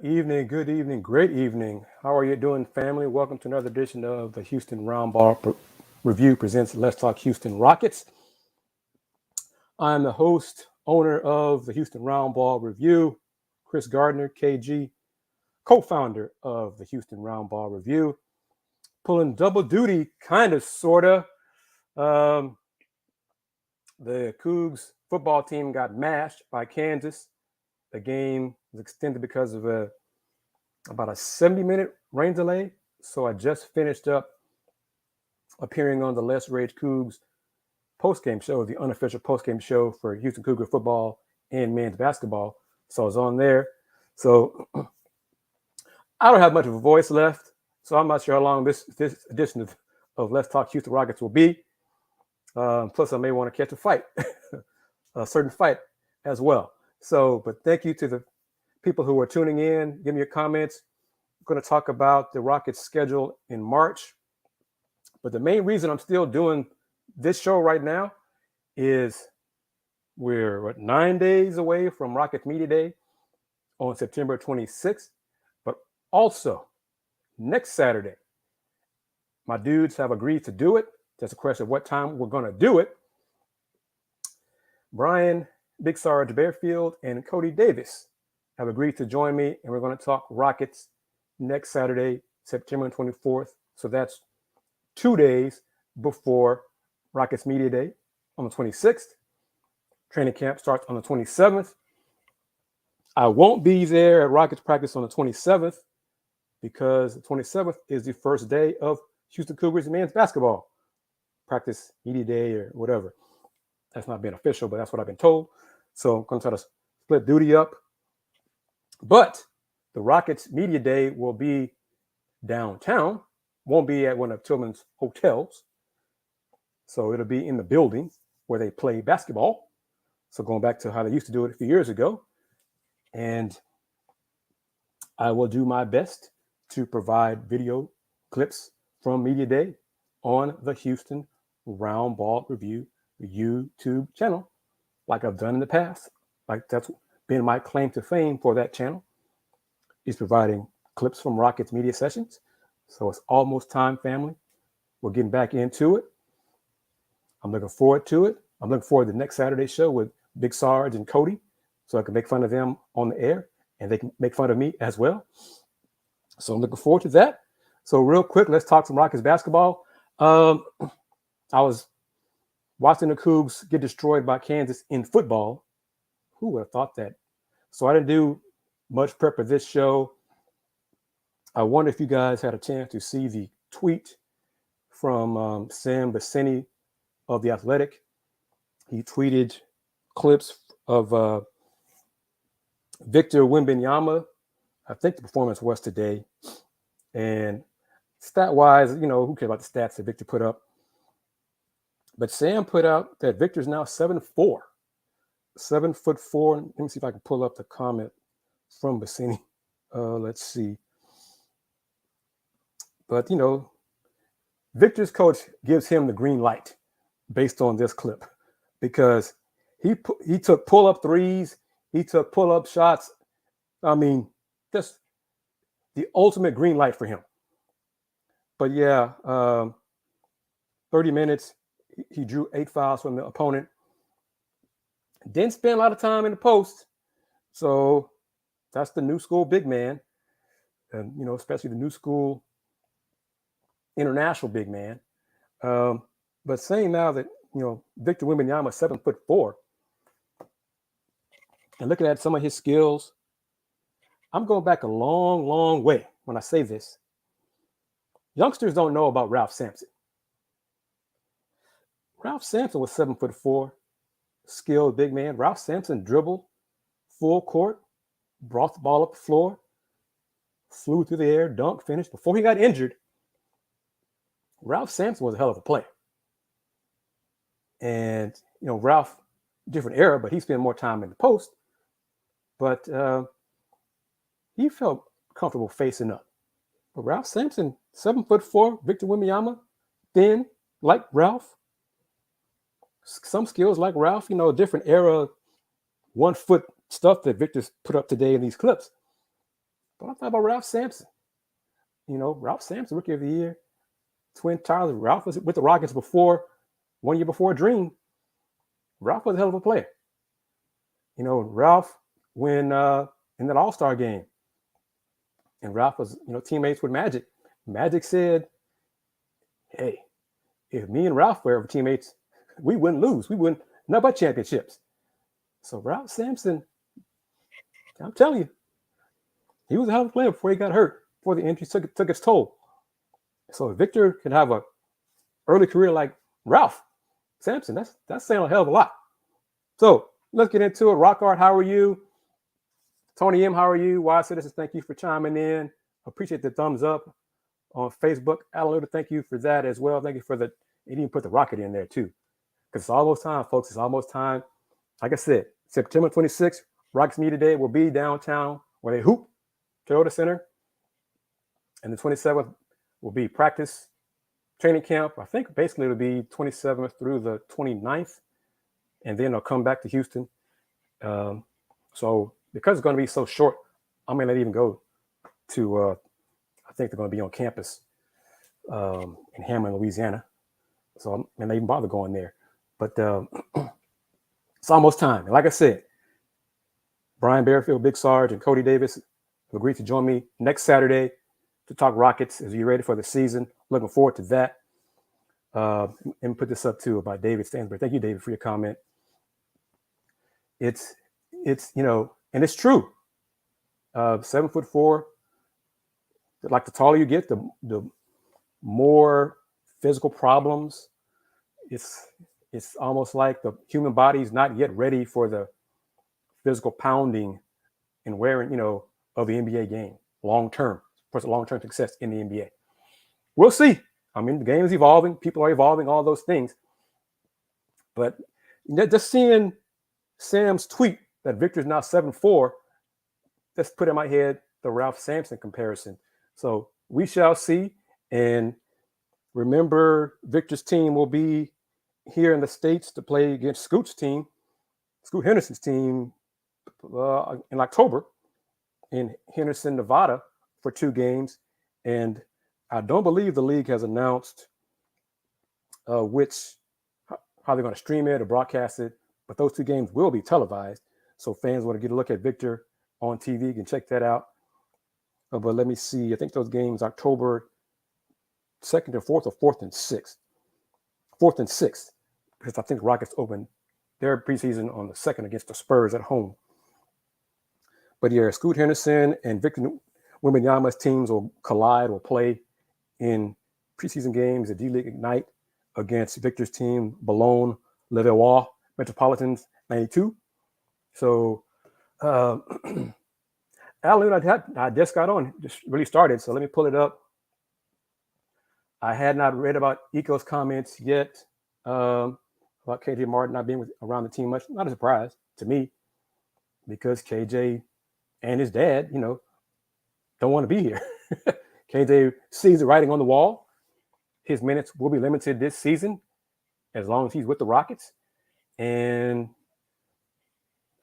Good evening, great evening. How are you doing, family? Welcome to another edition of the Houston Roundball Review presents Let's Talk Houston Rockets. I'm the host, owner of the Houston Roundball Review, Kris Gardner, KG, co-founder of the Houston Roundball Review, pulling double duty, kind of, sorta. Um, the Cougs football team got mashed by Kansas. The game was extended because of about a 70-minute rain delay. So I just finished up appearing on the Let's Rage Cougs postgame show, the unofficial postgame show for Houston Cougar football and men's basketball. So I was on there. So I don't have much of a voice left. So I'm not sure how long this edition of Let's Talk Houston Rockets will be. Plus, I may want to catch a fight, a certain fight as well. So, but thank you to the people who are tuning in. Give me your comments. I'm going to talk about the Rockets' schedule in March. But the main reason I'm still doing this show right now is we're 9 days away from Rockets Media Day on September 26th. But also, next Saturday, my dudes have agreed to do it. Just a question of what time we're going to do it. Brian, Big Sarge Bearfield, and Cody Davis have agreed to join me, and we're going to talk Rockets next Saturday, September 24th. So that's 2 days before Rockets Media Day on the 26th. Training camp starts on the 27th. I won't be there at Rockets practice on the 27th because the 27th is the first day of Houston Cougars men's basketball practice, media day, or whatever. That's not been official, but that's what I've been told. So I'm going to try to split duty up. But the Rockets Media Day will be downtown. Won't be at one of Tillman's hotels. So it'll be in the building where they play basketball. So going back to how they used to do it a few years ago. And I will do my best to provide video clips from Media Day on the Houston Roundball Review YouTube channel, like I've done in the past. Like that's been my claim to fame for that channel, is providing clips from Rockets media sessions. So it's almost time, family. We're getting back into it. I'm looking forward to it. I'm looking forward to the next Saturday show with Big Sarge and Cody, so I can make fun of them on the air, and they can make fun of me as well. So I'm looking forward to that. So real quick, let's talk some Rockets basketball. I was watching the Cougs get destroyed by Kansas in football. Who would have thought that? So I didn't do much prep for this show. I wonder if you guys had a chance to see the tweet from Sam Bassini of The Athletic. He tweeted clips of Victor Wembanyama. I think the performance was today. And stat-wise, who cares about the stats that Victor put up? But Sam put out that Victor's now 7'4". 7'4". Let me see if I can pull up the comment from Bassini. Let's see. But, Victor's coach gives him the green light based on this clip because he took pull-up threes. He took pull-up shots. I mean, just the ultimate green light for him. But, yeah, 30 minutes. He drew 8 fouls from the opponent. Didn't spend a lot of time in the post. So that's the new school big man. And, especially the new school international big man. But saying now that, Victor Wembanyama is 7'4", and looking at some of his skills, I'm going back a long, long way when I say this. Youngsters don't know about Ralph Sampson. Ralph Sampson was 7'4", skilled big man. Ralph Sampson dribbled full court, brought the ball up the floor, flew through the air, dunked, finished. Before he got injured, Ralph Sampson was a hell of a player. And, Ralph, different era, but he spent more time in the post. But he felt comfortable facing up. But Ralph Sampson, 7'4", Victor Wembanyama, thin, like Ralph. Some skills like Ralph, different era, 1 foot stuff that Victor's put up today in these clips. But I thought about Ralph Sampson. Ralph Sampson, Rookie of the Year, Twin Towers. Ralph was with the Rockets before, 1 year before Dream. Ralph was a hell of a player. Ralph, when in that All-Star game, and Ralph was, teammates with Magic. Magic said, hey, if me and Ralph were ever teammates, we wouldn't lose. We wouldn't, not but championships. So Ralph Sampson, I'm telling you, he was a hell of a player before he got hurt, before the injury took its toll. So if Victor can have an early career like Ralph Sampson, that's saying a hell of a lot. So let's get into it. Rockart, how are you? Tony M, how are you? Wise Citizens, thank you for chiming in. Appreciate the thumbs up on Facebook. Alan Luda, thank you for that as well. Thank you for you even put the rocket in there too. Because it's almost time, folks. It's almost time. Like I said, September 26th, Rockets Media Day will be downtown where they hoop, Toyota Center. And the 27th will be practice, training camp. I think basically it'll be 27th through the 29th. And then they'll come back to Houston. So because it's going to be so short, I may not even go to, I think they're going to be on campus in Hammond, Louisiana. So I may not even bother going there. But it's almost time. And like I said, Brian Bearfield, Big Sarge, and Cody Davis have agreed to join me next Saturday to talk Rockets as you're ready for the season. Looking forward to that. And put this up too about David Stansbury. Thank you, David, for your comment. It's and it's true. 7'4", like the taller you get, the more physical problems. It's almost like the human body is not yet ready for the physical pounding and wearing, of the NBA game long-term, for long-term success in the NBA. We'll see. I mean, the game is evolving. People are evolving, all those things. But just seeing Sam's tweet that Victor's now 7'4", just put in my head the Ralph Sampson comparison. So we shall see. And remember, Victor's team will be here in the States to play against Scoot Henderson's team in October in Henderson, Nevada for 2 games. And I don't believe the league has announced how they're going to stream it or broadcast it, but those 2 games will be televised. So fans want to get a look at Victor on TV. You can check that out. But let me see. I think those games October 2nd and 4th or 4th and 6th. 4th and 6th, because I think Rockets open their preseason on the 2nd against the Spurs at home. But yeah, Scoot Henderson and Victor Wembanyama's teams will collide or play in preseason games at D-League Ignite against Victor's team, Boulogne Levallois Metropolitans 92. So, Alan, I just got on, just really started. So let me pull it up. I had not read about Eco's comments yet about KJ Martin not being around the team much. Not a surprise to me, because KJ and his dad, don't want to be here. KJ sees the writing on the wall. His minutes will be limited this season as long as he's with the Rockets. And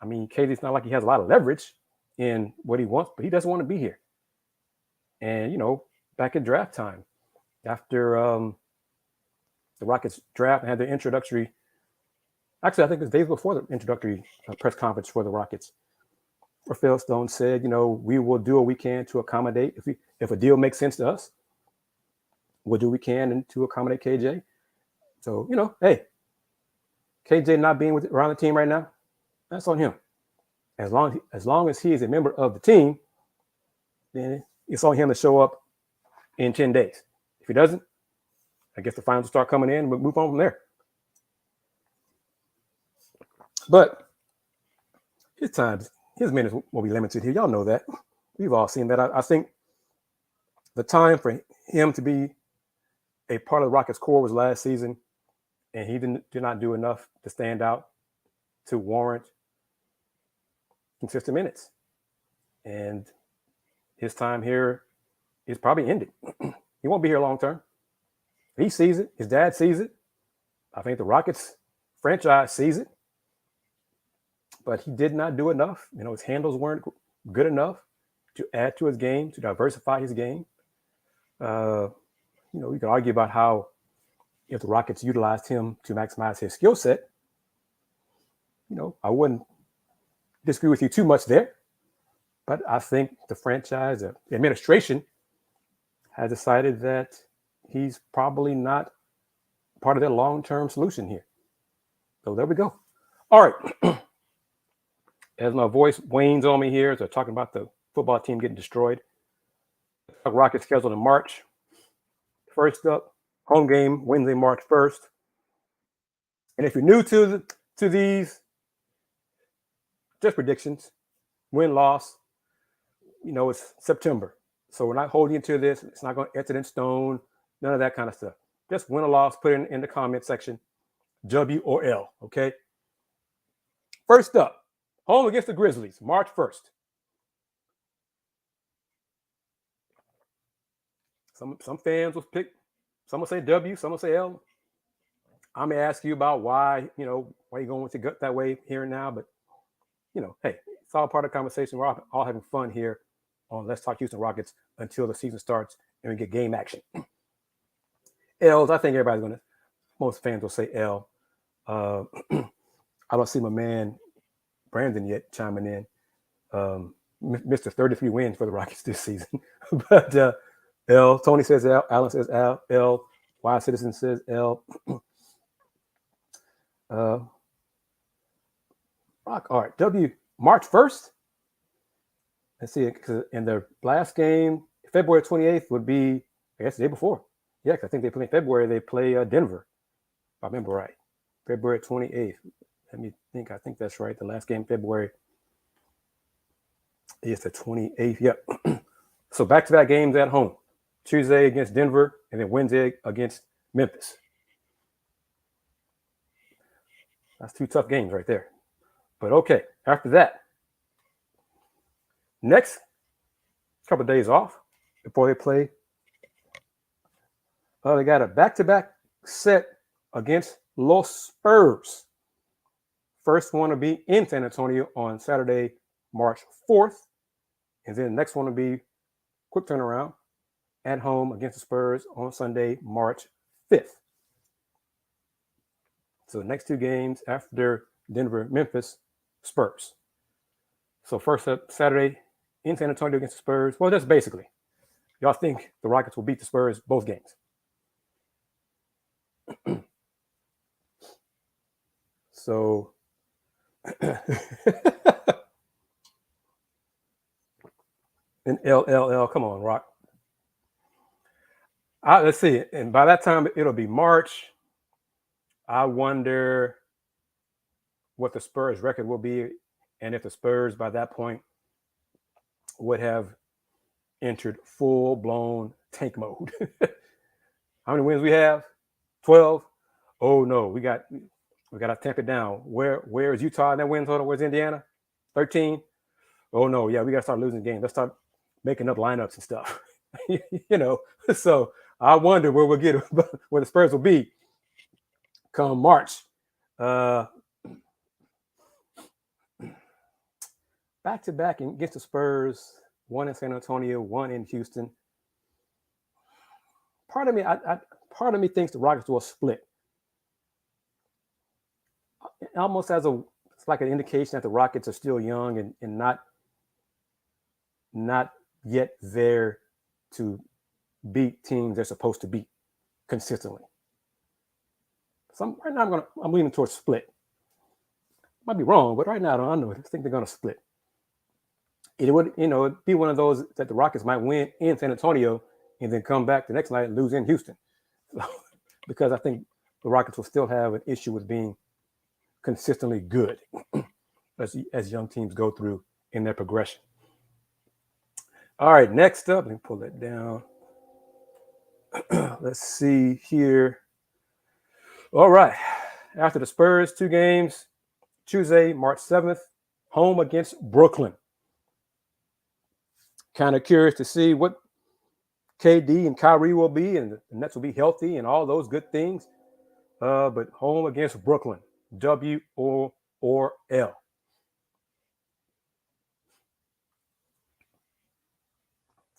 I mean, KJ's not like he has a lot of leverage in what he wants, but he doesn't want to be here. And, back at draft time, after the Rockets draft and had their introductory, actually, I think it was days before the introductory press conference for the Rockets, Rafael Stone said, we will do what we can to accommodate. If a deal makes sense to us, we'll do what we can to accommodate KJ. So, hey, KJ not being around the team right now, that's on him. As long as he is a member of the team, then it's on him to show up in 10 days. If he doesn't, I guess the finals will start coming in and we'll move on from there. But his minutes will be limited here. Y'all know that. We've all seen that. I think the time for him to be a part of the Rockets core was last season, and he did not do enough to stand out to warrant consistent minutes. And his time here is probably ended. He won't be here long term. He sees it. His dad sees it. I think the Rockets franchise sees it. But he did not do enough. His handles weren't good enough. to add to his game, to diversify his game. You can argue about how if the Rockets utilized him to maximize his skill set, I wouldn't disagree with you too much there. But I think the franchise, the administration, has decided that he's probably not part of their long-term solution here. So there we go. All right. As my voice wanes on me here, as they're talking about the football team getting destroyed. Rockets scheduled in March. First up, home game Wednesday, March 1st. And if you're new to these, just predictions, win-loss, it's September. So we're not holding you to this. It's not going to etch in stone, none of that kind of stuff. Just win or loss, put it in the comment section, W or L, okay? First up, home against the Grizzlies, March 1st. Some fans will pick, some will say W, some will say L. I may ask you about why you're going with your gut that way here and now, but, hey, it's all part of the conversation. We're all having fun here on Let's Talk Houston Rockets until the season starts and we get game action. L's, I think most fans will say L. I don't see my man Brandon yet chiming in. Mr. 33 wins for the Rockets this season. But L, Tony says L, Alan says L, Wise Citizen says L. Rock Art, W, March 1st. Let's see, in their last game, February 28th would be, I guess, the day before. Yeah, because I think they play in February. They play Denver, if I remember right. February 28th. Let me think. I think that's right. The last game, February, is the 28th. Yep. So back-to-back games at home. Tuesday against Denver, and then Wednesday against Memphis. That's two tough games right there. But okay, after that, next couple of days off before they play. They got a back-to-back set against Los Spurs. First one will be in San Antonio on Saturday, March 4th. And then the next one will be quick turnaround at home against the Spurs on Sunday, March 5th. So the next two games after Denver, Memphis, Spurs. So first up, Saturday in San Antonio against the Spurs. Well, just basically, y'all think the Rockets will beat the Spurs both games. So and LLL, come on, Rock. Let's see. And by that time, it'll be March. I wonder what the Spurs record will be, and if the Spurs by that point would have entered full-blown tank mode. How many wins we have? 12. Oh no, we got to tamp it down. Where is Utah in that win total? Where's Indiana? 13. Oh no, yeah, we got to start losing games. Let's start making up lineups and stuff. So I wonder where we'll get where the Spurs will be come March. Back-to-back against the Spurs, one in San Antonio, one in Houston. Part of me thinks the Rockets will split. Almost it's like an indication that the Rockets are still young and not yet there to beat teams they're supposed to beat consistently. So right now I'm leaning towards split. Might be wrong, but right now I think they're gonna split. It would, it'd be one of those that the Rockets might win in San Antonio and then come back the next night and lose in Houston. Because I think the Rockets will still have an issue with being consistently good as young teams go through in their progression. All right, next up, let me pull that down. Let's see here. All right, after the Spurs, 2 games, Tuesday, March 7th, home against Brooklyn. Kind of curious to see what KD and Kyrie will be, and the Nets will be healthy and all those good things. But home against Brooklyn, W or L.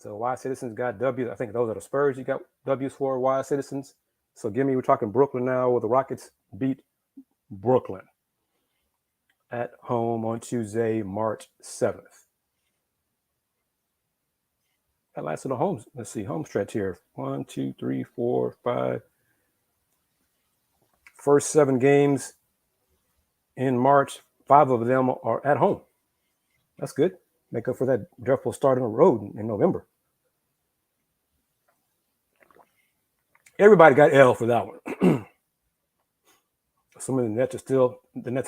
So Wise Citizens got W's. I think those are the Spurs. You got W's for Wise Citizens. So we're talking Brooklyn now, where the Rockets beat Brooklyn at home on Tuesday, March 7th. That lasted a home stretch here. 1, 2, 3, 4, 5. First 7 games in March, 5 of them are at home. That's good. Make up for that dreadful start on the road in November. Everybody got L for that one. Some of the Nets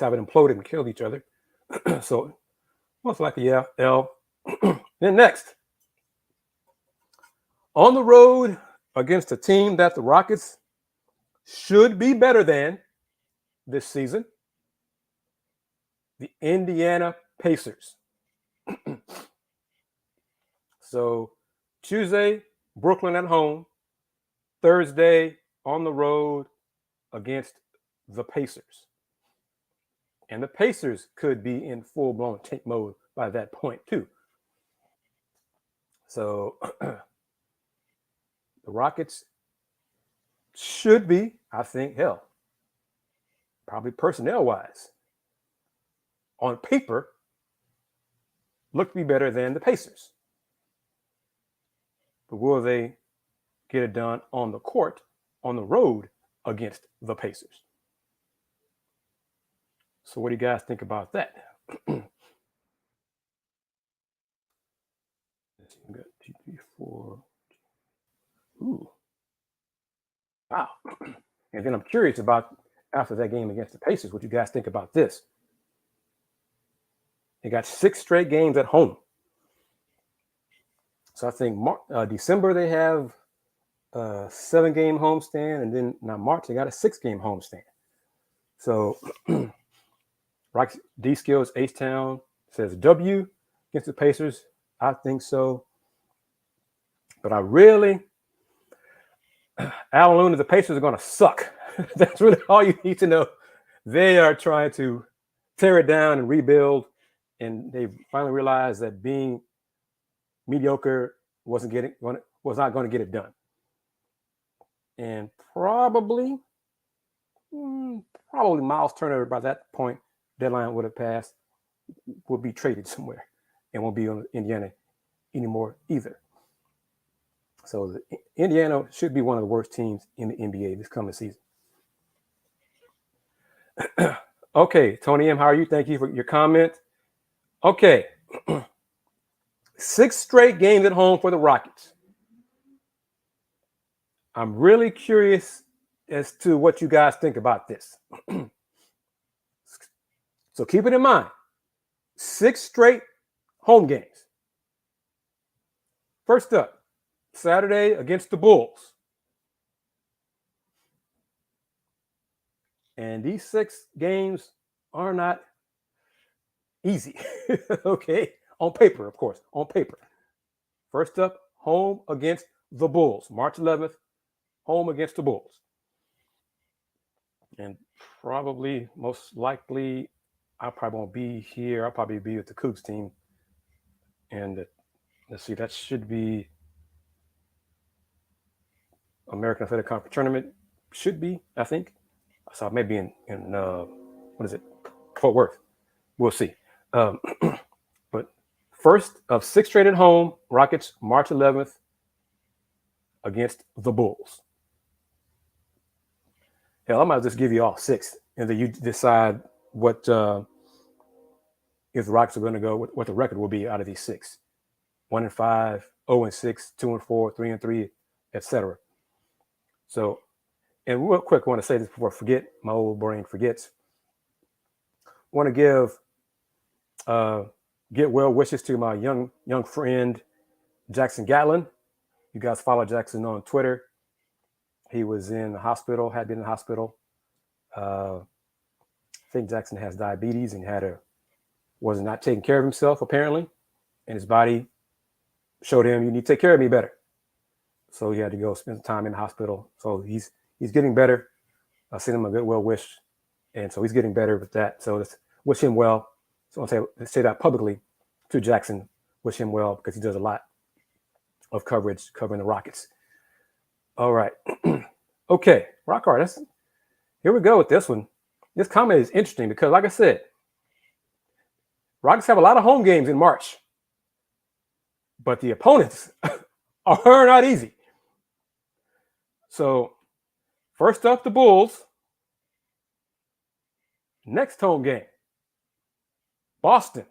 haven't imploded and killed each other. So most likely, yeah, L. Then next, on the road against a team that the Rockets should be better than this season, the Indiana Pacers. So Tuesday, Brooklyn at home. Thursday, on the road against the Pacers. And the Pacers could be in full-blown tank mode by that point, too. So the Rockets should be, I think, probably personnel-wise, on paper, look to be better than the Pacers. But will they get it done on the court, on the road, against the Pacers? So what do you guys think about that? Let's see, we got 2, 3, 4. Ooh. Wow. And then I'm curious about, after that game against the Pacers, what you guys think about this. They got 6 straight games at home. So I think December they have a 7-game homestand, and then now March they got a 6-game homestand. So Rockets D-Skills H-Town says W against the Pacers. I think so. But Alan Looney, the Pacers are going to suck. That's really all you need to know. They are trying to tear it down and rebuild, and they finally realized that being mediocre was not going to get it done. And probably Miles Turner, by that point, deadline would have passed, would be traded somewhere and won't be on Indiana anymore either. So Indiana should be one of the worst teams in the NBA this coming season. Okay, Tony M., how are you? Thank you for your comment. Okay. 6 straight games at home for the Rockets. I'm really curious as to what you guys think about this. So keep it in mind. 6 straight home games. First up, Saturday against the Bulls. And these 6 games are not easy. Okay? On paper, of course. On paper. First up, home against the Bulls. March 11th, home against the Bulls. And probably, most likely, I probably won't be here. I'll probably be with the Cougs team. And let's see, that should be American Athletic Conference Tournament. Should be, I think. So maybe in Fort Worth. We'll see. But first of 6 straight at home, Rockets, March 11th against the Bulls. Hell, I might just give you all 6, and then you decide what if the Rockets are going to go, what the record will be out of these 6. 1-5, 0-6, 2-4, 3-3, etc. So, and real quick, I want to say this before I forget. My old brain forgets. I want to give get well wishes to my young friend Jackson Gatlin. You guys follow Jackson on Twitter. He was in the hospital, had been in the hospital. I think Jackson has diabetes and was not taking care of himself, apparently. And his body showed him, you need to take care of me better. So he had to go spend some time in the hospital. So he's getting better. I sent him a good well wish. And so he's getting better with that. So let's wish him well. So I'll say that publicly to Jackson. Wish him well because he does a lot of coverage covering the Rockets. All right. Okay, Rock Hard. Here we go with this one. This comment is interesting because, like I said, Rockets have a lot of home games in March, but the opponents are not easy. So, first up, the Bulls. Next home game, Boston.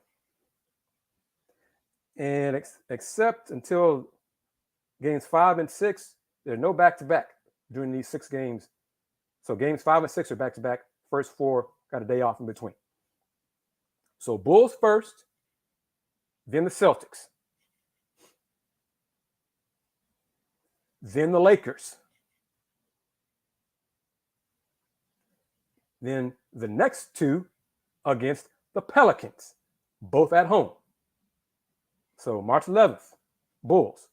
And except until games 5 and 6, there's no back-to-back during these 6 games. So games 5 and 6 are back-to-back. First 4 got a day off in between. So Bulls first, then the Celtics, then the Lakers, then the next 2 against the Pelicans, both at home. So March 11th, Bulls.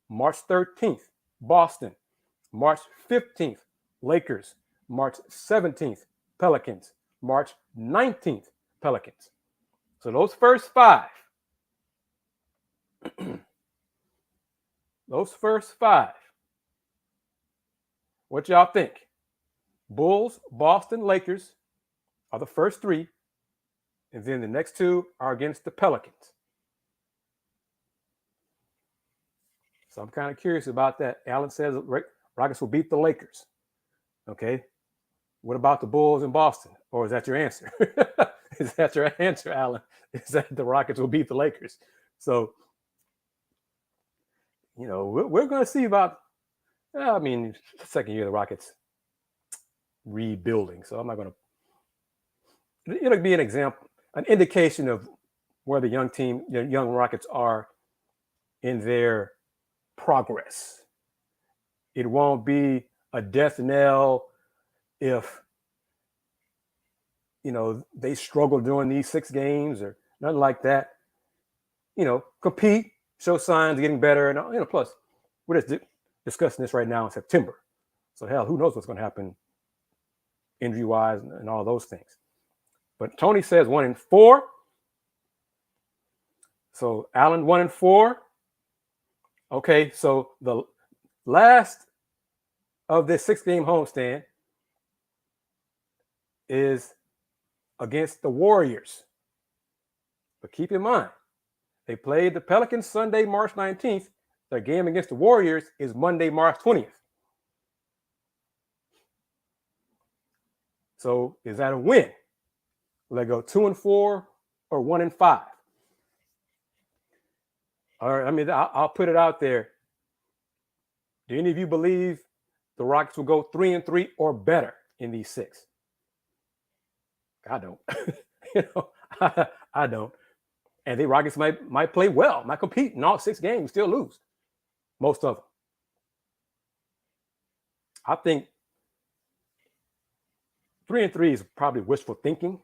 March 13th, Boston. March 15th, Lakers. March 17th, Pelicans. March 19th, Pelicans. So those first 5. Those first 5. What y'all think? Bulls, Boston, Lakers are the first 3. And then the next 2 are against the Pelicans. So I'm kind of curious about that. Alan says Rockets will beat the Lakers. Okay. What about the Bulls in Boston? Or is that your answer? Is that your answer, Alan? Is that the Rockets will beat the Lakers? So, we're going to see about, second year of the Rockets rebuilding. So I'm not going to, it'll be an example, an indication of where the young Rockets are in their progress. It won't be a death knell if they struggle during these 6 games or nothing like that. Compete, show signs of getting better, and plus we're just discussing this right now in September. So hell, who knows what's going to happen injury wise and all those things. But Tony says 1-4. So Alan 1-4. Okay, so the last of this 6-game homestand is against the Warriors. But keep in mind, they played the Pelicans Sunday, March 19th. Their game against the Warriors is Monday, March 20th. So is that a win? Will they go 2-4 or 1-5? All right, I'll put it out there. Do any of you believe the Rockets will go 3-3 or better in these 6? I don't. I don't. And the Rockets might play well, might compete in all 6 games, still lose most of them. I think 3-3 is probably wishful thinking.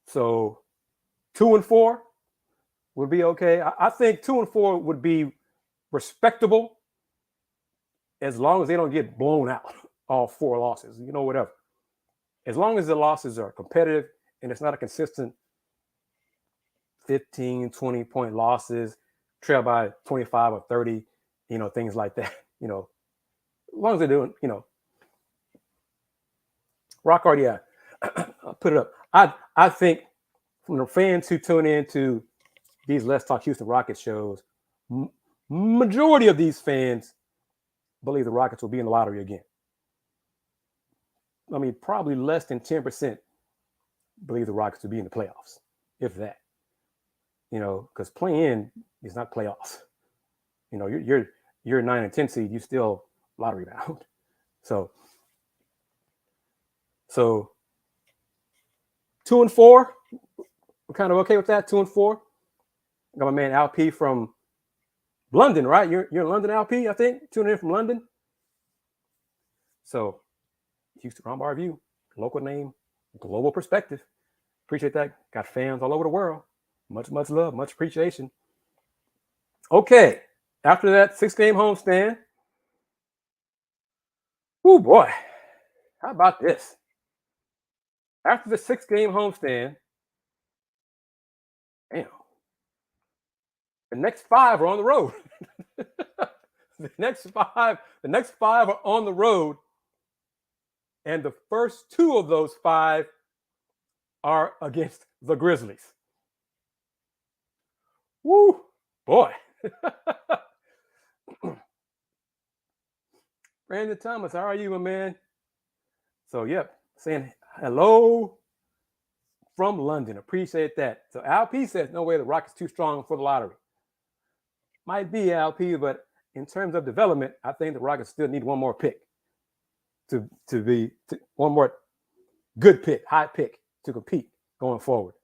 So 2-4 would be okay. I think 2-4 would be respectable as long as they don't get blown out all 4 losses, whatever. As long as the losses are competitive and it's not a consistent 15, 20-point losses, trail by 25 or 30, things like that, as long as they're doing, Rock Hard, yeah, I'll put it up. I think from the fans who tune into these Let's Talk Houston Rockets shows, majority of these fans believe the Rockets will be in the lottery again. Probably less than 10% believe the Rockets will be in the playoffs, if that. Because play-in is not playoffs. You're a 9 and 10 seed, you still lottery bound. So 2-4, we're kind of okay with that. 2-4. Got my man LP from London, right? You're in London, LP, I think. Tuning in from London. So Houston Roundball Review, local name, global perspective. Appreciate that. Got fans all over the world. Much, much love, much appreciation. Okay, after that 6-game homestand. Oh boy, how about this? After the 6-game homestand, damn, The next 5 are on the road. The next five are on the road. And the first 2 of those 5 are against the Grizzlies. Woo, boy. Brandon Thomas, how are you, my man? So, yep, saying hello from London. Appreciate that. So, LP says, no way, the Rockets too strong for the lottery. Might be, LP, but in terms of development, I think the Rockets still need one more pick to one more good pick, high pick to compete going forward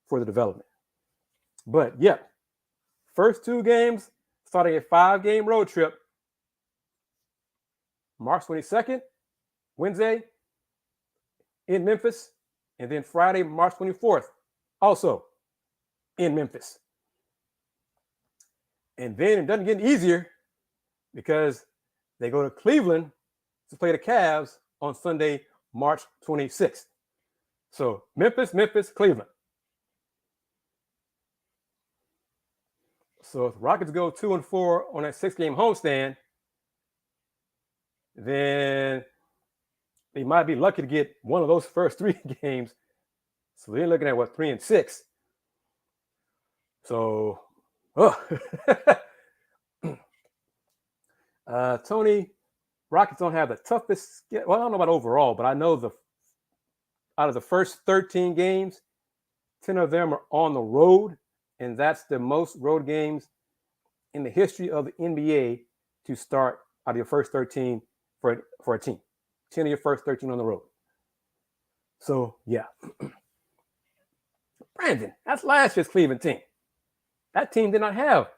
for the development. But, yeah, first 2 games, starting a 5-game road trip, March 22nd, Wednesday, in Memphis, and then Friday, March 24th, also in Memphis. And then it doesn't get easier because they go to Cleveland to play the Cavs on Sunday, March 26th. So Memphis, Cleveland. So if the Rockets go 2-4 on that 6-game homestand, then they might be lucky to get one of those first 3 games. So they're looking at 3-6. So, Tony, Rockets don't have the toughest. Well, I don't know about overall, but I know out of the first 13 games, 10 of them are on the road, and that's the most road games in the history of the NBA to start out of your first 13 for a team. 10 of your first 13 on the road. So, yeah. Brandon, that's last year's Cleveland team. That team did not have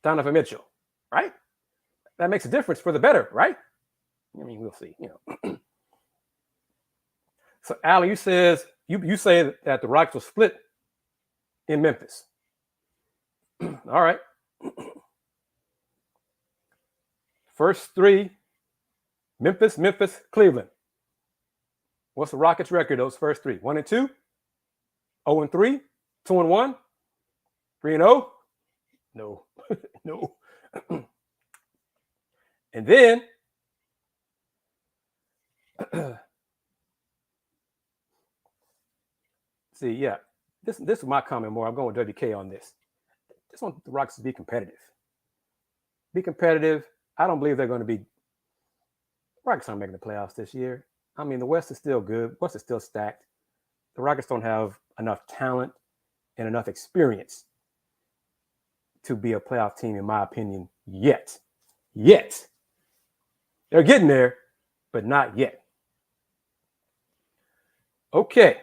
Donovan Mitchell, right? That makes a difference for the better, right? I mean, we'll see, So, Alan, you say that the Rockets will split in Memphis. All right. First 3, Memphis, Cleveland. What's the Rockets' record, those first 3? 1-2, 0-3, 2-1, 3-0? No. No. And then see, yeah, this is my comment more. I'm going with WK on this. Just want the Rockets to be competitive. Be competitive. I don't believe they're going to be. Rockets aren't making the playoffs this year. I mean, the West is still good. West is still stacked. The Rockets don't have enough talent and enough experience to be a playoff team, in my opinion, yet. They're getting there, but not yet. Okay.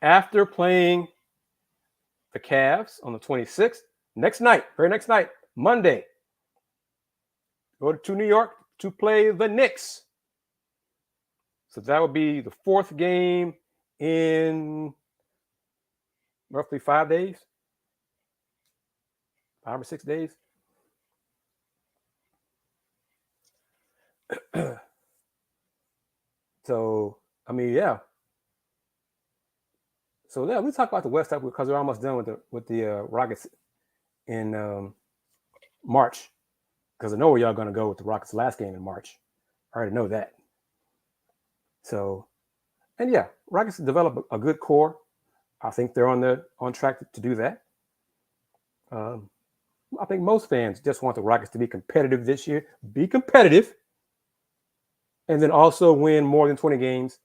After playing the Cavs on the 26th, very next night, Monday, go to New York to play the Knicks. So that would be the 4th game in roughly 5 days, 5 or 6 days. So, I mean, yeah. So, yeah, we talk about the West because we're almost done with the Rockets in March. Because I know where y'all going to go with the Rockets' last game in March. I already know that. So, and yeah, Rockets develop a good core. I think they're on track to do that. I think most fans just want the Rockets to be competitive this year. Be competitive. And then also win more than 20 games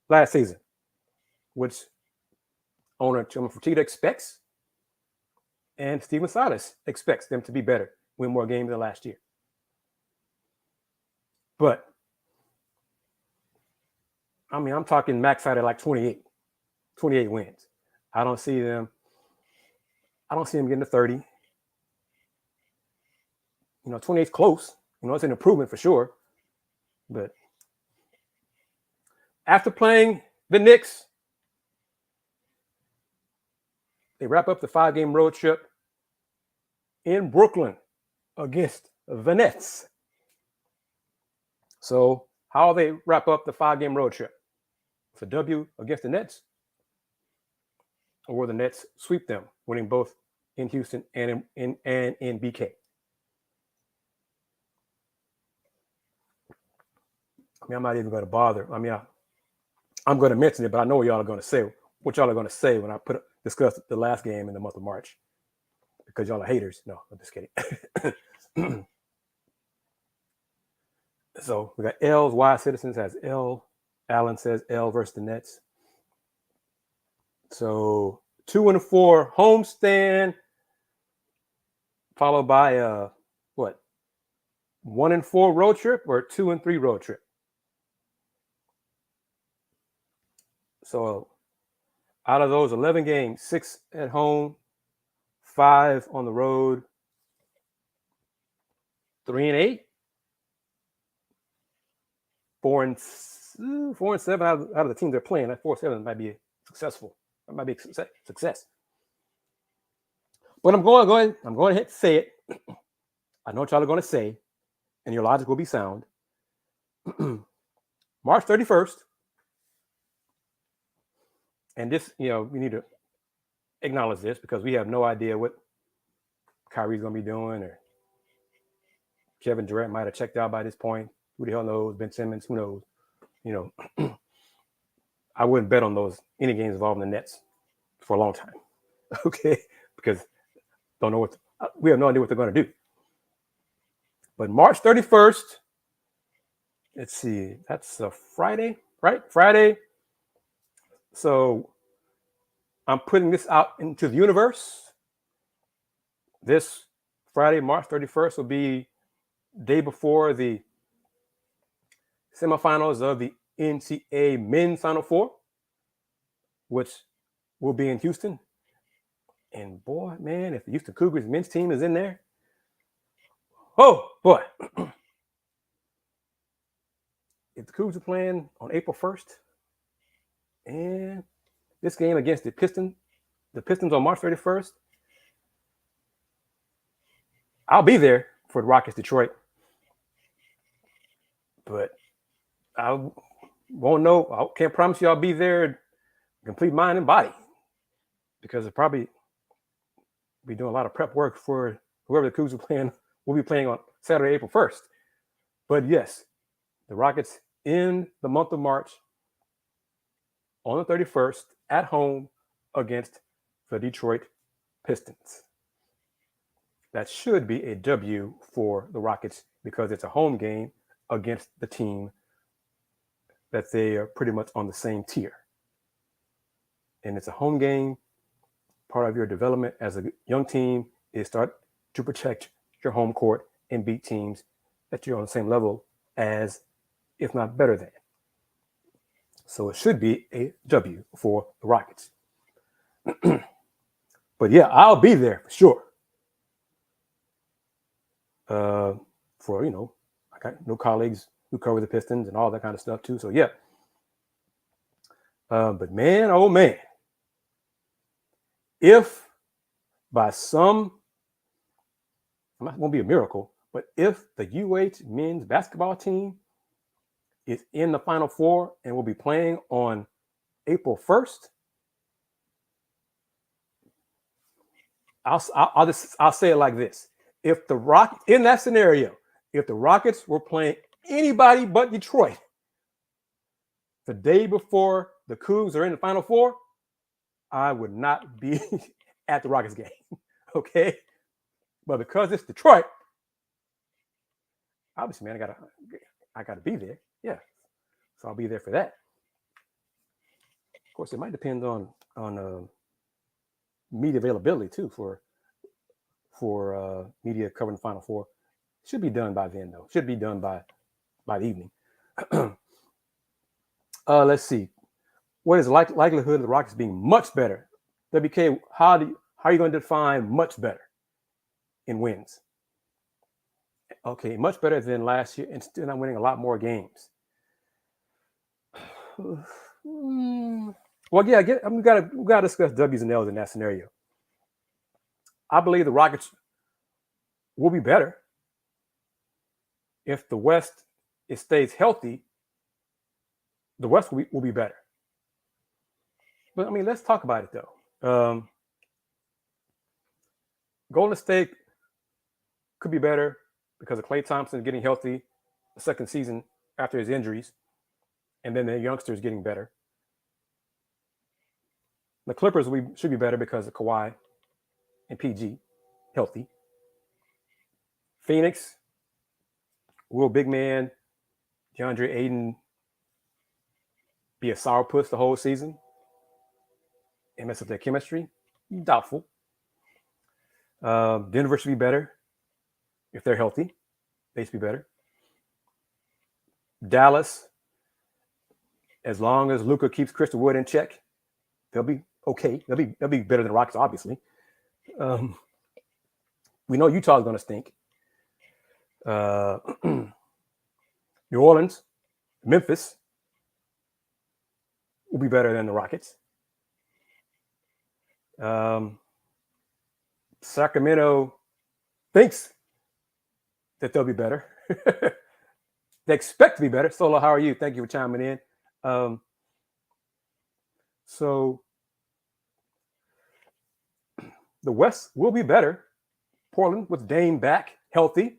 last season, which owner Tillman Fertitta expects. And Stephen Silas expects them to be better, win more games than last year. But, I mean, I'm talking max out at like 28 wins. I don't see them getting to 30. 28 is close. It's an improvement for sure. But after playing the Knicks, they wrap up the 5-game road trip in Brooklyn against the Nets. So how they wrap up the 5-game road trip? With a W against the Nets? Or will the Nets sweep them, winning both in Houston and in BK. I mean, I'm not even going to bother. I mean, I'm going to mention it, but I know what y'all are going to say. What y'all are going to say when I discuss the last game in the month of March, because y'all are haters. No, I'm just kidding. So we got L's. Y Citizens has L. Allen says L versus the Nets. So 2-4 homestand, followed by what? 1-4 road trip or 2-3 road trip. So out of those 11 games, 6 at home, 5 on the road, 3-8, 4-7 out of the teams they're playing. That 4-7 might be successful. That might be a success. But I'm going ahead to say it. I know what y'all are going to say, and your logic will be sound. March 31st, and this, we need to acknowledge this because we have no idea what Kyrie's going to be doing, or Kevin Durant might have checked out by this point. Who the hell knows? Ben Simmons, who knows? I wouldn't bet on any games involving the Nets for a long time. Okay, because we have no idea what they're going to do. But March 31st, let's see, that's a Friday, right? Friday. So I'm putting this out into the universe. This Friday, March 31st, will be day before the semifinals of the NCAA Men's Final Four, which will be in Houston. And boy, man, if the Houston Cougars men's team is in there, oh boy. If the Cougars are playing on April 1st, and this game against the Pistons on March 31st, I'll be there for the Rockets Detroit. But I won't know. I can't promise you I'll be there complete mind and body, because I'll probably be doing a lot of prep work for whoever the Cougars are playing. Will be playing on Saturday, April 1st. But yes, the Rockets in the month of March on the 31st at home against the Detroit Pistons. That should be a W for the Rockets because it's a home game against the team that they are pretty much on the same tier. And it's a home game. Part of your development as a young team is start to protect your home court and beat teams that you're on the same level as, if not better than. So it should be a W for the Rockets. But yeah, I'll be there for sure. I got no colleagues who cover the Pistons and all that kind of stuff too. So yeah. But man, oh man, if by some, it won't be a miracle, but if the UH men's basketball team is in the Final Four and will be playing on April 1st, I'll say it like this. If in that scenario, if the Rockets were playing anybody but Detroit the day before the Cougs are in the Final Four, I would not be at the Rockets game. Okay? But because it's Detroit, obviously, man, I gotta be there. Yeah. So I'll be there for that. Of course, it might depend on media availability too for media covering the Final Four. Should be done by then, though. Should be done by the evening. Let's see. What is the likelihood of the Rockets being much better? WK, how are you going to define much better in wins? Okay, much better than last year and still not winning a lot more games. Well, yeah, we gotta discuss W's and L's in that scenario. I believe the Rockets will be better if the West stays healthy. The West will be better. But I mean, let's talk about it though. Golden State could be better because of Klay Thompson getting healthy the second season after his injuries, and then the youngsters getting better. The Clippers should be better because of Kawhi and PG healthy. Phoenix, will big man DeAndre Ayton be a sourpuss the whole season and mess up their chemistry? Doubtful. Denver should be better if they're healthy. They should be better. Dallas, as long as Luka keeps Christian Wood in check, they'll be okay. They'll be better than the Rockets, obviously. We know Utah's going to stink. New Orleans, Memphis will be better than the Rockets. Sacramento thinks that they'll be better. They expect to be better. Solo, how are you? Thank you for chiming in. So the West will be better. Portland with Dame back, healthy.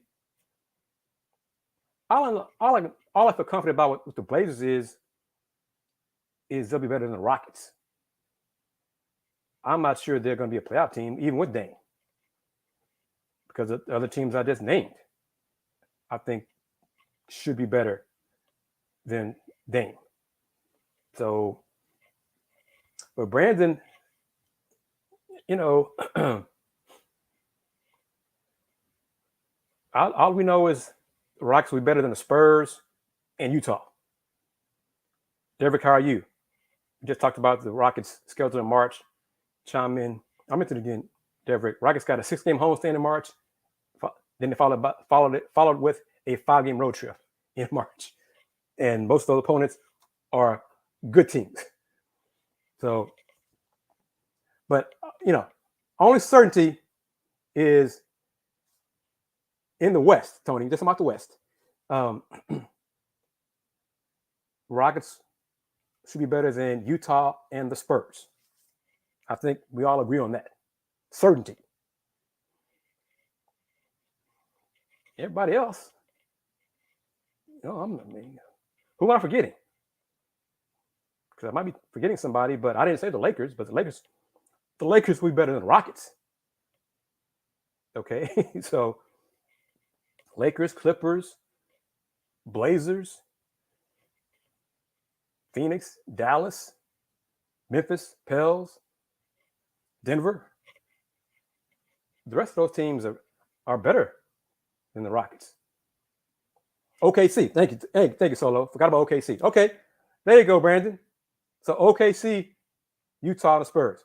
All I feel confident about with the Blazers is they'll be better than the Rockets. I'm not sure they're going to be a playoff team, even with Dame, because the other teams I just named, I think, should be better than Dame. So, but Brandon, all we know is the Rockets will be better than the Spurs and Utah. Derek, how are you? We just talked about the Rockets' schedule in March. Chime in. I'm into it again, Derek. Rockets got a 6-game homestand in March. Then they followed with a 5-game road trip in March. And most of those opponents are good teams. So, but, only certainty is in the West, Tony, just about the West. Rockets should be better than Utah and the Spurs. I think we all agree on that. Certainty. Everybody else, who am I forgetting? Because I might be forgetting somebody, but I didn't say the Lakers, but the Lakers will be better than the Rockets. Okay, so Lakers, Clippers, Blazers, Phoenix, Dallas, Memphis, Pels, Denver. The rest of those teams are better than the Rockets. OKC, thank you. Hey, thank you, Solo. Forgot about OKC. Okay, there you go, Brandon. So OKC, Utah, and the Spurs.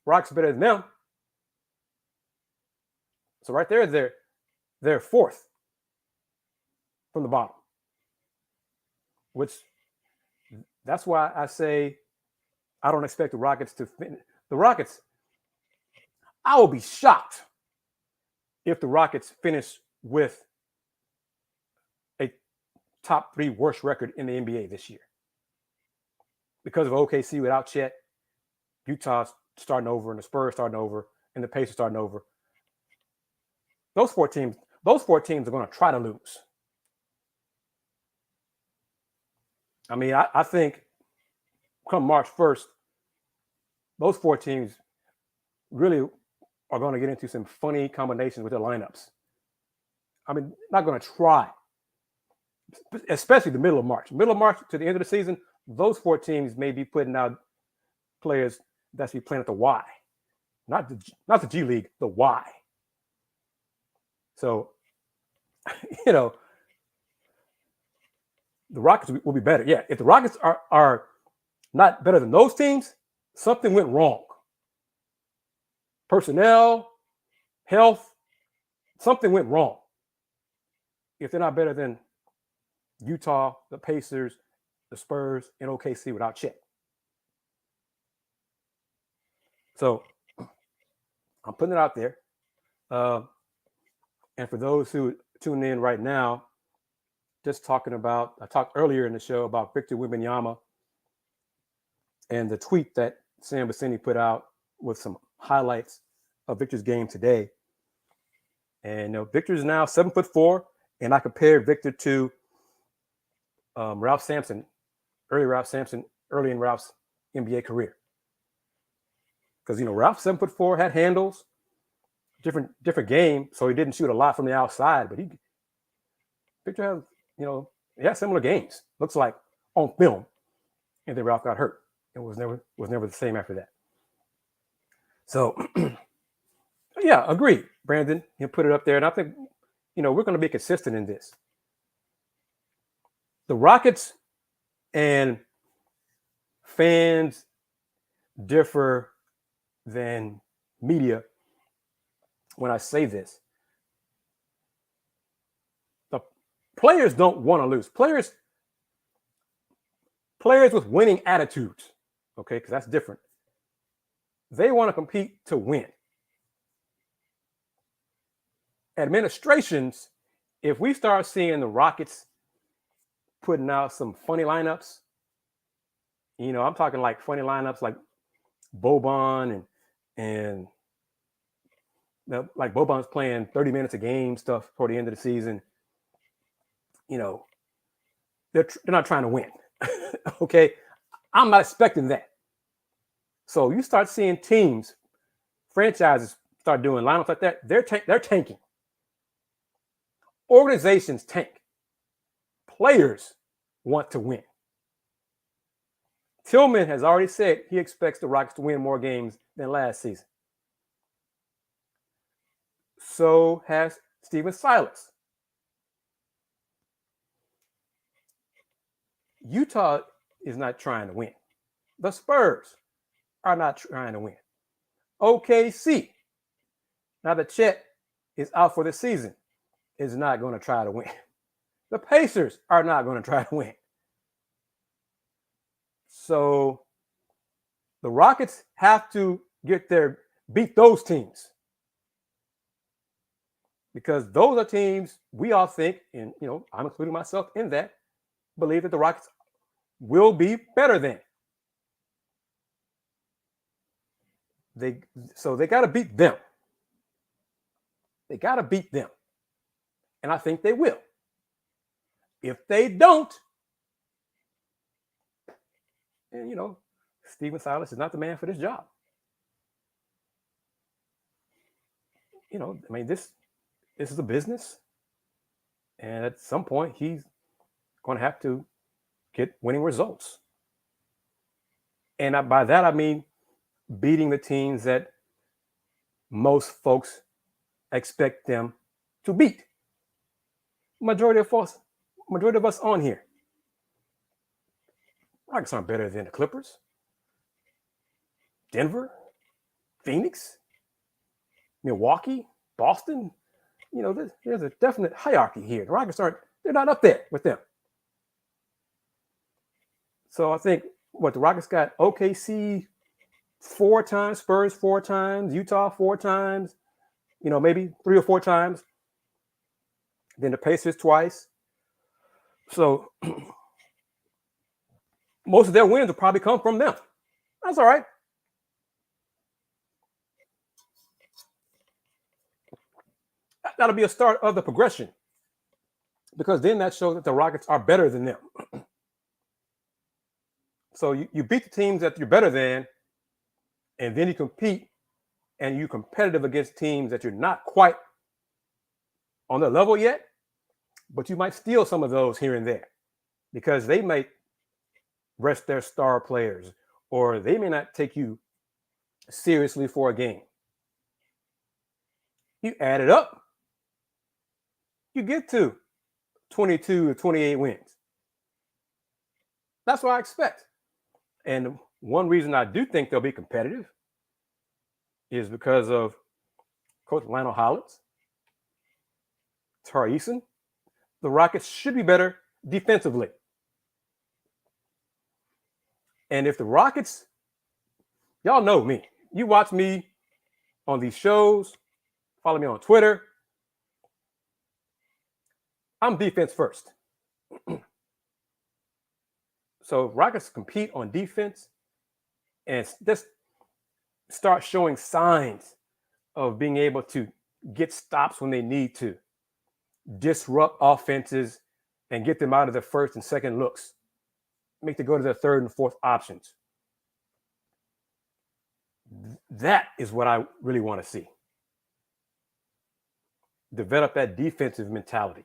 Rockets are better than them. So right there, they're fourth from the bottom. Which, that's why I say I don't expect the Rockets to finish. The Rockets, I will be shocked if the Rockets finish with a top 3 worst record in the NBA this year. Because of OKC without Chet, Utah's starting over, and the Spurs starting over, and the Pacers starting over. Those four teams are going to try to lose. I mean, I think come March 1st, those 4 teams really are going to get into some funny combinations with their lineups. I mean, not going to try, especially the middle of March. Middle of March to the end of the season, those 4 teams may be putting out players that's be playing at the Y, not the G League, the Y. So, the Rockets will be better. Yeah, if the Rockets are not better than those teams, something went wrong. Personnel, health, something went wrong. If they're not better than Utah, the Pacers, the Spurs, and OKC without Chet. So I'm putting it out there. And for those who tune in right now, just talking about, I talked earlier in the show about Victor Wembanyama and the tweet that Sam Bassini put out with some highlights of Victor's game today. And Victor's now 7'4", and I compared Victor to Ralph Sampson, early in Ralph's NBA career. Because Ralph 7'4", had handles, different game, so he didn't shoot a lot from the outside, but Victor has he had similar games. Looks like on film, and then Ralph got hurt. It was never the same after that. So, yeah, agree, Brandon. You put it up there, and I think we're going to be consistent in this. The Rockets and fans differ than media when I say this. The players don't want to lose. Players with winning attitudes, okay, because that's different. They want to compete to win. Administrations, if we start seeing the Rockets putting out some funny lineups, I'm talking like funny lineups like Boban and like Boban's playing 30 minutes a game stuff toward the end of the season. They're not trying to win. Okay, I'm not expecting that. So you start seeing teams, franchises start doing lineups like that. They're tanking. Organizations tank. Players want to win. Tillman has already said he expects the Rockets to win more games than last season. So has Stephen Silas. Utah is not trying to win. The Spurs are not trying to win. OKC, now that Chet is out for the season, is not going to try to win. The Pacers are not going to try to win. So the Rockets have to beat those teams. Because those are teams we all think, and I'm including myself in that, believe that the Rockets will be better than. So they got to beat them. They got to beat them. And I think they will. If they don't, then, Stephen Silas is not the man for this job. This is a business. And at some point, he's going to have to get winning results. And by that, I mean beating the teams that most folks expect them to beat. Majority of us on here. Rockets aren't better than the Clippers, Denver, Phoenix, Milwaukee, Boston. There's a definite hierarchy here. The Rockets they're not up there with them. So I think the Rockets got OKC 4 times, Spurs 4 times, Utah 4 times, maybe 3 or 4 times. Then the Pacers twice. So most of their wins will probably come from them. That's all right. That'll be a start of the progression. Because then that shows that the Rockets are better than them. So you beat the teams that you're better than, and then you compete and you're competitive against teams that you're not quite on the level yet, but you might steal some of those here and there because they might rest their star players or they may not take you seriously for a game. You add it up, you get to 22 or 28 wins. That's what I expect. And one reason I do think they'll be competitive is because of Coach Lionel Hollins, Tari Eason. The Rockets should be better defensively. And if the Rockets, y'all know me. You watch me on these shows, follow me on Twitter. I'm defense first. So Rockets compete on defense and just start showing signs of being able to get stops when they need to, disrupt offenses, and get them out of their first and second looks, make them go to their third and fourth options. That is what I really want to see. Develop that defensive mentality.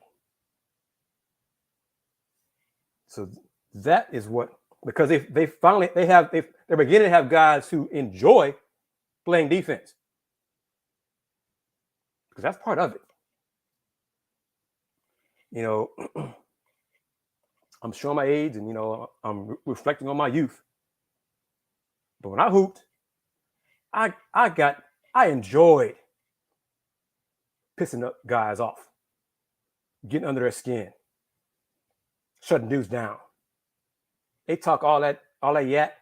So that is what, because they're beginning to have guys who enjoy playing defense, because that's part of it. You know, I'm showing my age, and I'm reflecting on my youth. But when I hooped, I enjoyed pissing up guys off, getting under their skin, shutting dudes down. They talk all that yet.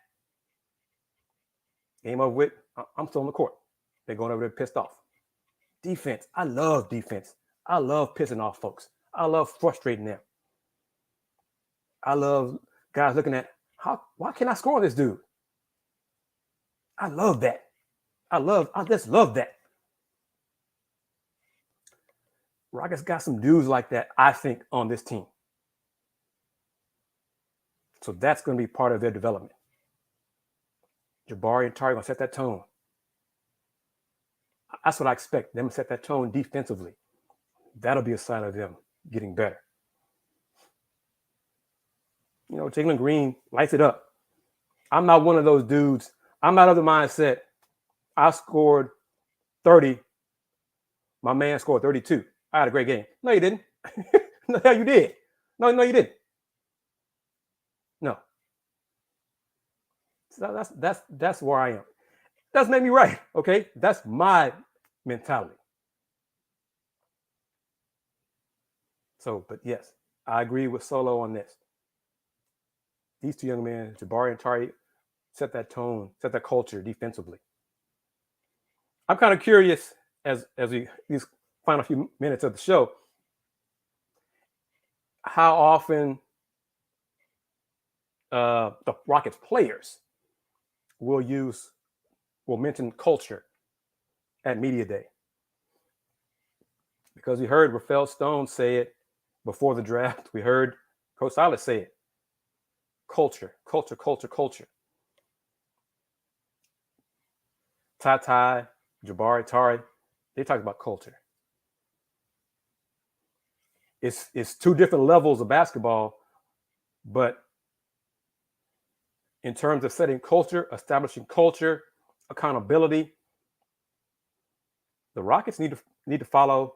Game over with. I'm still on the court. They're going over there pissed off. Defense. I love defense. I love pissing off folks. I love frustrating them. I love guys looking at why can't I score on this dude? I love that. I just love that. Rockets got some dudes like that, I think, on this team. So that's going to be part of their development. Jabari and Tari are going to set that tone. That's what I expect, them to set that tone defensively. That'll be a sign of them getting better. Jalen Green lights it up. I'm not one of those dudes. I'm not of the mindset, I scored 30. My man scored 32. I had a great game. No, you didn't. No, hell, you did. No, you didn't. No. So that's where I am. Doesn't make me right, okay? That's my mentality. So, but yes, I agree with Solo on this. These two young men, Jabari and Tari, set that tone, set that culture defensively. I'm kind of curious as we these final few minutes of the show, how often the Rockets players will mention culture at Media Day. Because we heard Rafael Stone say it before the draft. We heard Coach Silas say it. Culture. Ty, Jabari, Tari, they talk about culture. It's two different levels of basketball, but in terms of setting culture, establishing culture, accountability, the Rockets need to follow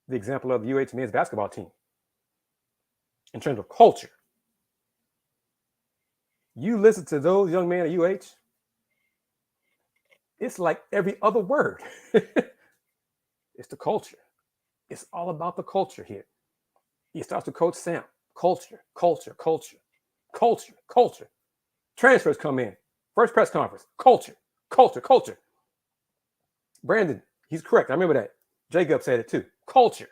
the example of the UH men's basketball team in terms of culture. You listen to those young men at UH, it's like every other word. It's the culture. It's all about the culture here. He starts with Coach Sam. Culture. Transfers come in. First press conference. Culture. Brandon, he's correct. I remember that. Jacob said it too. Culture.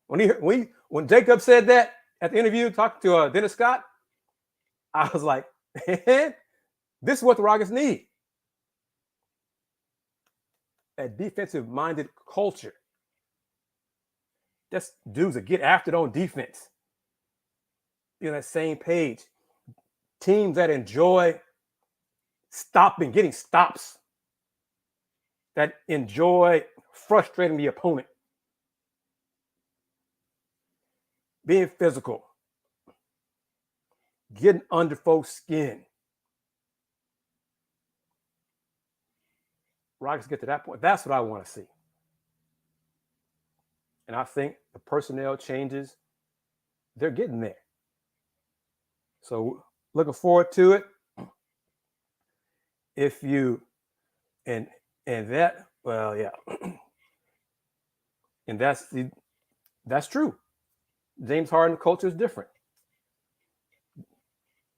When Jacob said that at the interview, talking to Dennis Scott, I was like, this is what the Rockets need. A defensive-minded culture. That's dudes that get after it on defense. Be on that same page. Teams that enjoy getting stops. That enjoy frustrating the opponent. Being physical. Getting under folks' skin. Rockets get to that point. That's what I want to see. And I think the personnel changes, they're getting there. So looking forward to it. If you and that, well, yeah. And that's true. James Harden culture is different.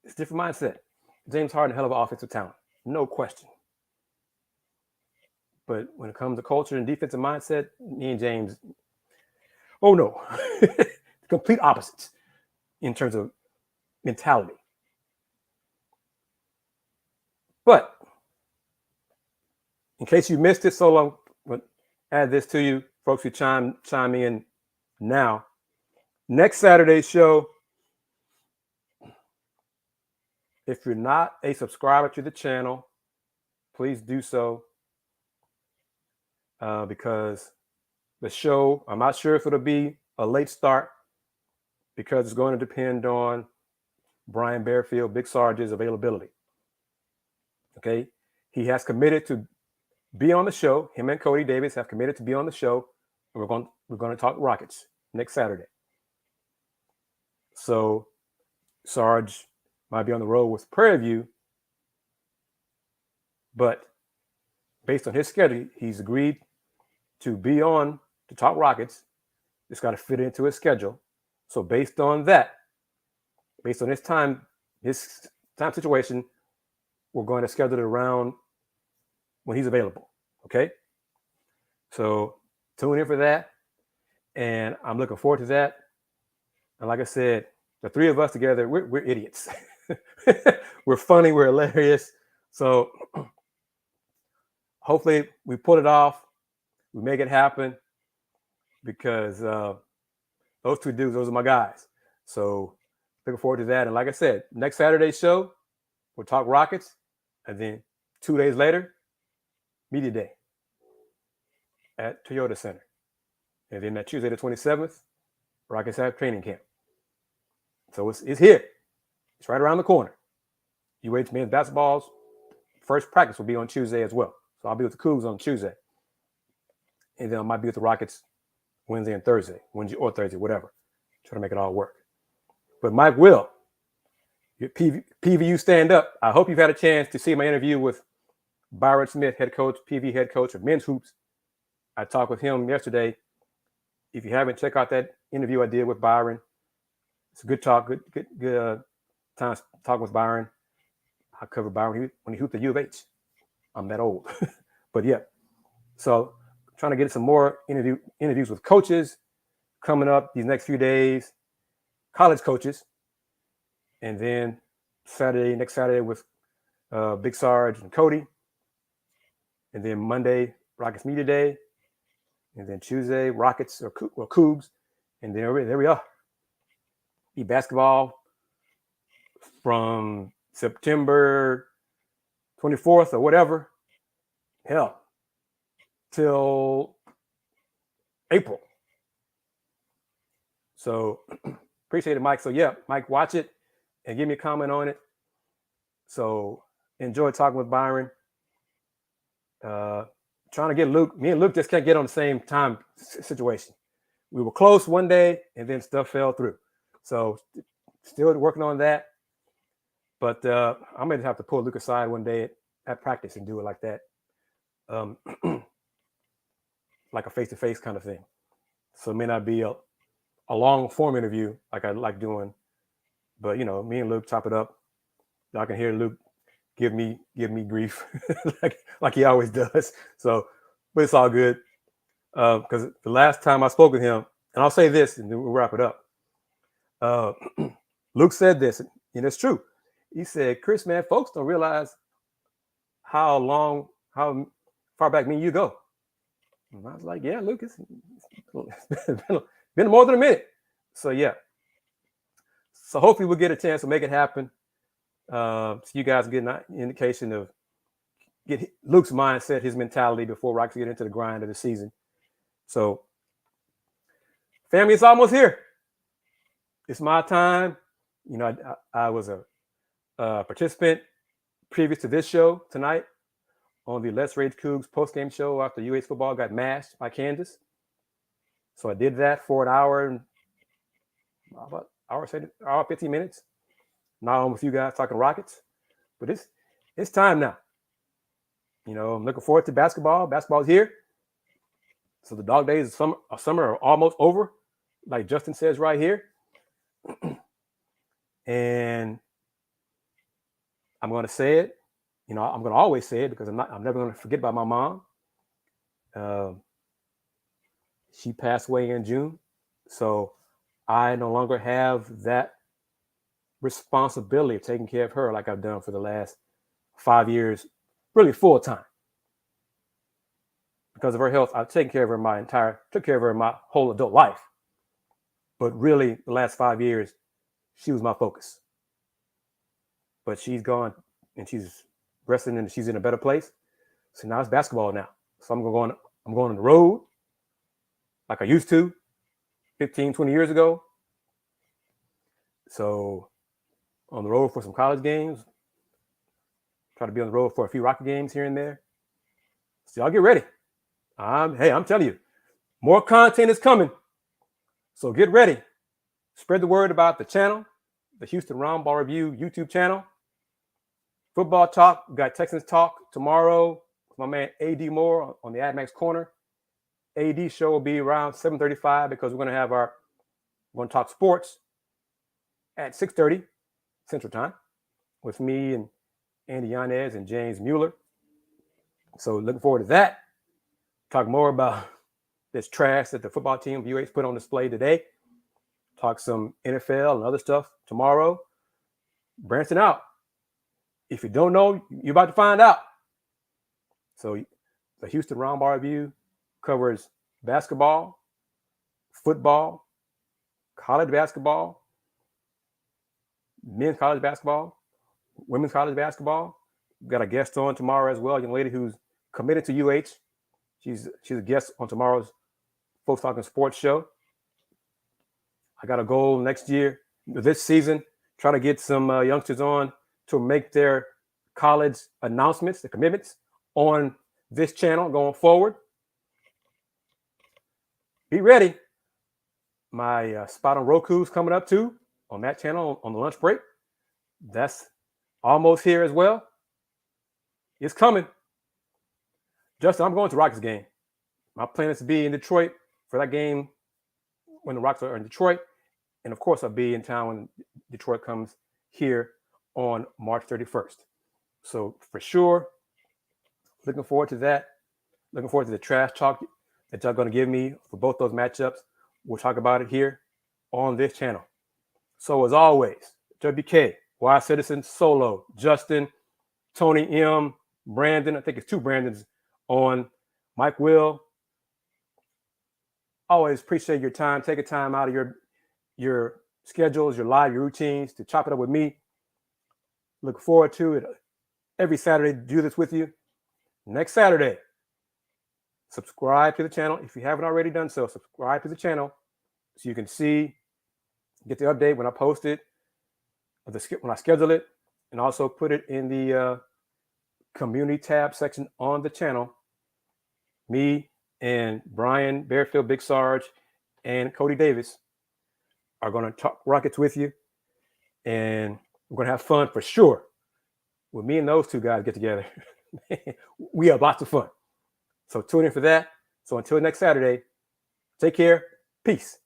It's a different mindset. James Harden, hell of an offensive talent. No question. But when it comes to culture and defensive mindset, me and James, oh no. Complete opposites in terms of mentality. But in case you missed it, Solo, add this to you, folks who chime in now. Next Saturday's show, if you're not a subscriber to the channel, please do so, because the show, I'm not sure if it'll be a late start, because it's going to depend on Brian Bearfield, Big Sarge's availability. Okay, he has committed to be on the show. Him and Cody Davis have committed to be on the show, and we're going to talk Rockets next Saturday. So Sarge might be on the road with Prairie View, but based on his schedule, he's agreed to be on to talk Rockets. It's got to fit into his schedule. So based on that, based on his time situation, we're going to schedule it around when he's available. Okay? So tune in for that. And I'm looking forward to that. And like I said, the three of us together, we're idiots. We're funny, we're hilarious. So hopefully we pull it off. We make it happen, because those two dudes, those are my guys. So looking forward to that. And like I said, next Saturday's show, we'll talk Rockets. And then 2 days later, Media Day at Toyota Center. And then that Tuesday the 27th, Rockets have training camp. So it's here. It's right around the corner. UH men's basketball's first practice will be on Tuesday as well. So I'll be with the Cougs on Tuesday. And then I might be with the Rockets Wednesday or Thursday, whatever. Try to make it all work. But Mike Will, your PVU stand up. I hope you've had a chance to see my interview with Byron Smith, head coach, PV head coach of men's hoops. I talked with him yesterday. If you haven't, check out that interview I did with Byron. It's a good talk, good time talking with Byron. I covered Byron when he hooped at U of H. I'm that old. But yeah. So trying to get some more interviews with coaches coming up these next few days, college coaches. And then next Saturday with Big Sarge and Cody. And then Monday, Rockets Media Day. And then Tuesday, Rockets or Cougs. And then there we are. Basketball from September 24th or whatever, hell, till April. So appreciate it, Mike. So yeah, Mike, watch it and give me a comment on it. So enjoy talking with Byron. Trying to get Luke. Me and Luke just can't get on the same time situation. We were close one day and then stuff fell through. So still working on that. But I'm going to have to pull Luke aside one day at practice and do it like that. Like a face-to-face kind of thing. So it may not be a long form interview like I like doing. But, you know, me and Luke chop it up. Y'all can hear Luke give me grief like he always does. So, but it's all good. Because the last time I spoke with him, and I'll say this and then we'll wrap it up. Luke said this, and it's true. He said, Kris, man, folks don't realize how far back me and you go. And I was like, yeah, Luke, it's been more than a minute. So yeah. So hopefully we'll get a chance to make it happen. So you guys get an indication of get Luke's mindset, his mentality before Rockets get into the grind of the season. So family, it's almost here. It's my time. You know, I was a participant previous to this show tonight on the Let's Rage Cougs postgame show after UH football got mashed by Kansas. So I did that for an hour and about hour 15 minutes. Now I'm with you guys talking Rockets. But it's time now. You know, I'm looking forward to basketball. Basketball's here. So the dog days of summer are almost over, like Justin says right here. And I'm going to say it. You know, I'm going to always say it because I'm never going to forget about my mom. She passed away in June. So I no longer have that responsibility of taking care of her like I've done for the last 5 years, really full time. because of her health, I've taken care of her took care of her my whole adult life. But really, the last 5 years, she was my focus. But she's gone and she's resting and she's in a better place. So now it's basketball now. So I'm going on the road like I used to 15, 20 years ago. So on the road for some college games. Try to be on the road for a few Rocket games here and there. So y'all get ready. I'm telling you, more content is coming. So get ready. Spread the word about the channel, the Houston Roundball Review YouTube channel. Football talk. We got Texans talk tomorrow with my man AD Moore on the AdMax Corner. AD show will be around 7:35 because we're going to talk sports at 6:30 Central Time with me and Andy Yanez and James Mueller. So looking forward to that. Talk more about this trash that the football team of UH put on display today. Talk some NFL and other stuff tomorrow. Branson out. If you don't know, you're about to find out. So the Houston Roundball Review covers basketball, football, college basketball, men's college basketball, women's college basketball. We've got a guest on tomorrow as well, a young lady who's committed to UH. She's a guest on tomorrow's Folks Talking Sports show. I got a goal next year, this season, try to get some youngsters on to make their college announcements, the commitments on this channel going forward. Be ready. My spot on Roku's coming up too on that channel on the lunch break. That's almost here as well. It's coming. Justin, I'm going to Rockets game. My plan is to be in Detroit for that game when the Rockets are in Detroit. And of course, I'll be in town when Detroit comes here on March 31st. So for sure, looking forward to that. Looking forward to the trash talk that y'all going to give me for both those matchups. We'll talk about it here on this channel. So as always, WK, Wise Citizen, Solo, Justin, Tony M, Brandon, I think it's 2 Brandons on, Mike Will. Always appreciate your time. Take a time out of your schedules, your live, your routines to chop it up with me. Look forward to it every Saturday to do this with you. Next Saturday, subscribe to the channel. If you haven't already done so, subscribe to the channel so you can get the update when I post it, when I schedule it, and also put it in the community tab section on the channel. Me and Brian Bearfield, Big Sarge, and Cody Davis are going to talk Rockets with you, and we're going to have fun for sure. When me and those 2 guys get together, we have lots of fun. So tune in for that. So until next Saturday, take care. Peace.